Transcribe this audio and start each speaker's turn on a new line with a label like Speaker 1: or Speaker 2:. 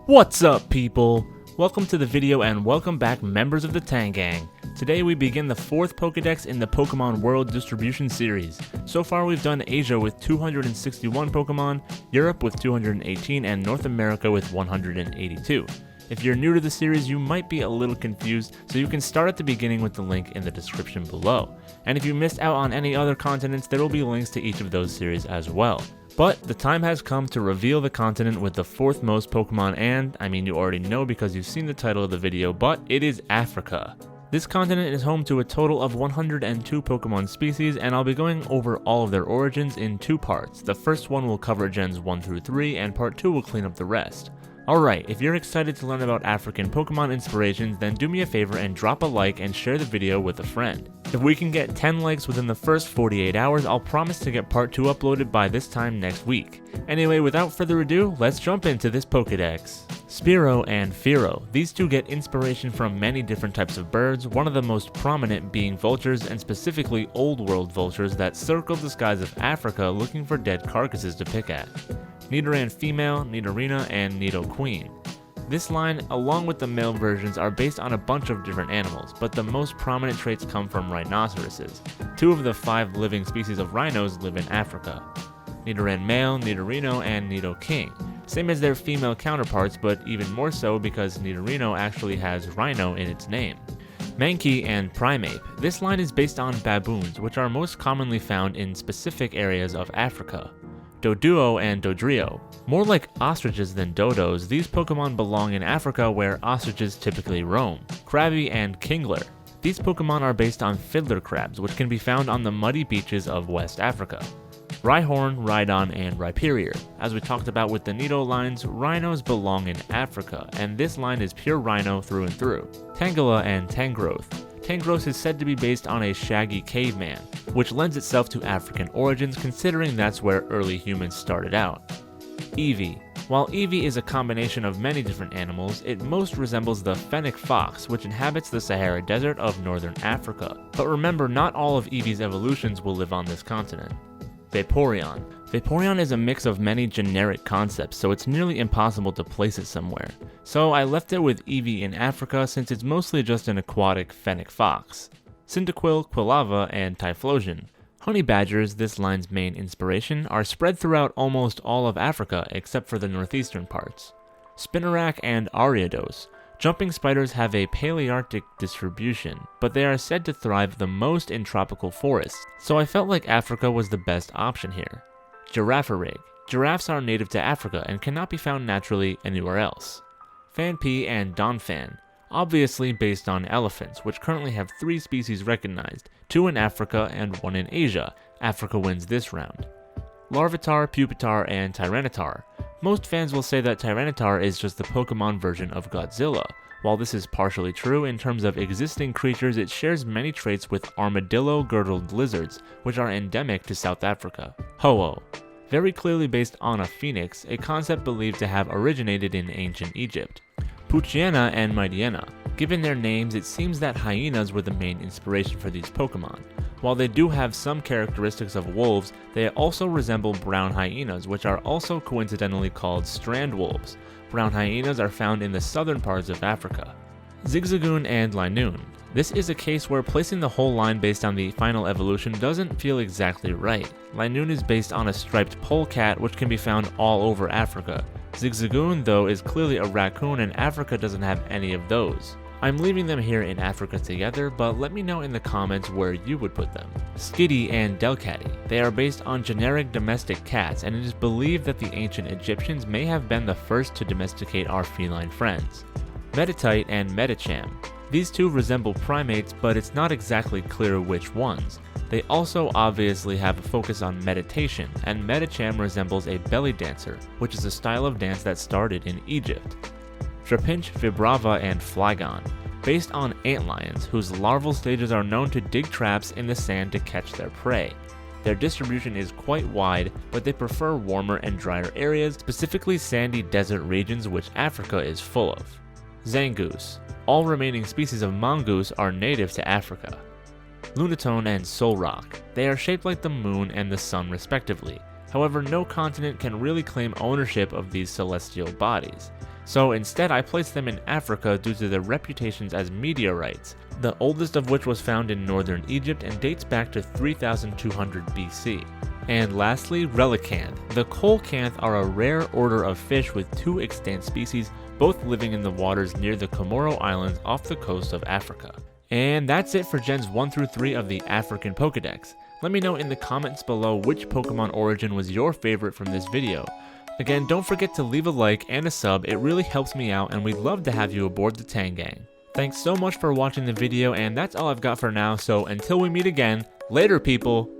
Speaker 1: What's up, people? Welcome to the video and welcome back, members of the Tang Gang. Today we begin the 4th Pokedex in the Pokemon World Distribution Series. So far we've done Asia with 261 Pokemon, Europe with 218, and North America with 182. If you're new to the series, you might be a little confused, so you can start at the beginning with the link in the description below. And if you missed out on any other continents, there will be links to each of those series as well. But the time has come to reveal the continent with the 4th most Pokemon, and, I mean, you already know because you've seen the title of the video, but it is Africa. This continent is home to a total of 102 Pokemon species, and I'll be going over all of their origins in 2 parts. The first one will cover Gens 1 through 3, and part 2 will clean up the rest. Alright, if you're excited to learn about African Pokemon inspirations, then do me a favor and drop a like and share the video with a friend. If we can get 10 likes within the first 48 hours, I'll promise to get part 2 uploaded by this time next week. Anyway, without further ado, let's jump into this Pokedex. Spearow and Fearow. These two get inspiration from many different types of birds, one of the most prominent being vultures, and specifically old world vultures that circle the skies of Africa looking for dead carcasses to pick at. Nidoran female, Nidorina, and Nidoqueen. This line, along with the male versions, are based on a bunch of different animals, but the most prominent traits come from rhinoceroses. 2 of the 5 living species of rhinos live in Africa. Nidoran male, Nidorino, and Nidoking. Same as their female counterparts, but even more so because Nidorino actually has rhino in its name. Mankey and Primeape. This line is based on baboons, which are most commonly found in specific areas of Africa. Doduo and Dodrio. More like ostriches than dodos, these Pokemon belong in Africa where ostriches typically roam. Krabby and Kingler. These Pokemon are based on fiddler crabs, which can be found on the muddy beaches of West Africa. Rhyhorn, Rhydon, and Rhyperior. As we talked about with the Nido lines, rhinos belong in Africa, and this line is pure rhino through and through. Tangela and Tangrowth. Tangrowth is said to be based on a shaggy caveman, which lends itself to African origins considering that's where early humans started out. Eevee. While Eevee is a combination of many different animals, it most resembles the fennec fox, which inhabits the Sahara Desert of northern Africa. But remember, not all of Eevee's evolutions will live on this continent. Vaporeon. Vaporeon is a mix of many generic concepts, so it's nearly impossible to place it somewhere. So I left it with Eevee in Africa since it's mostly just an aquatic fennec fox. Cyndaquil, Quilava, and Typhlosion. Honey badgers, this line's main inspiration, are spread throughout almost all of Africa except for the northeastern parts. Spinarak and Ariados. Jumping spiders have a Palearctic distribution, but they are said to thrive the most in tropical forests, so I felt like Africa was the best option here. Giraffe. Giraffes are native to Africa and cannot be found naturally anywhere else. Fanpea and Donphan. Obviously based on elephants, which currently have 3 species recognized, 2 in Africa and 1 in Asia. Africa wins this round. Larvitar, Pupitar, and Tyranitar. Most fans will say that Tyranitar is just the Pokemon version of Godzilla. While this is partially true, in terms of existing creatures, it shares many traits with armadillo-girdled lizards, which are endemic to South Africa. Ho-Oh. Very clearly based on a phoenix, a concept believed to have originated in ancient Egypt. Poochyena and Mightyena. Given their names, it seems that hyenas were the main inspiration for these Pokemon. While they do have some characteristics of wolves, they also resemble brown hyenas, which are also coincidentally called strand wolves. Brown hyenas are found in the southern parts of Africa. Zigzagoon and La Noon. This is a case where placing the whole line based on the final evolution doesn't feel exactly right. La Noon is based on a striped polecat, which can be found all over Africa. Zigzagoon, though, is clearly a raccoon, and Africa doesn't have any of those. I'm leaving them here in Africa together, but let me know in the comments where you would put them. Skitty and Delcatty. They are based on generic domestic cats, and it is believed that the ancient Egyptians may have been the first to domesticate our feline friends. Meditite and Medicham. These two resemble primates, but it's not exactly clear which ones. They also obviously have a focus on meditation, and Medicham resembles a belly dancer, which is a style of dance that started in Egypt. Trapinch, Vibrava, and Flygon. Based on antlions, whose larval stages are known to dig traps in the sand to catch their prey. Their distribution is quite wide, but they prefer warmer and drier areas, specifically sandy desert regions, which Africa is full of. Zangoose. All remaining species of mongoose are native to Africa. Lunatone and Solrock. They are shaped like the moon and the sun respectively. However, no continent can really claim ownership of these celestial bodies. So instead I placed them in Africa due to their reputations as meteorites, the oldest of which was found in northern Egypt and dates back to 3200 BC. And lastly, Relicanth. The Coelacanth are a rare order of fish with 2 extant species, both living in the waters near the Comoro Islands off the coast of Africa. And that's it for Gens 1 through 3 of the African Pokedex. Let me know in the comments below which Pokemon origin was your favorite from this video. Again, don't forget to leave a like and a sub, it really helps me out and we'd love to have you aboard the Tang Gang. Thanks so much for watching the video and that's all I've got for now, so until we meet again, later people!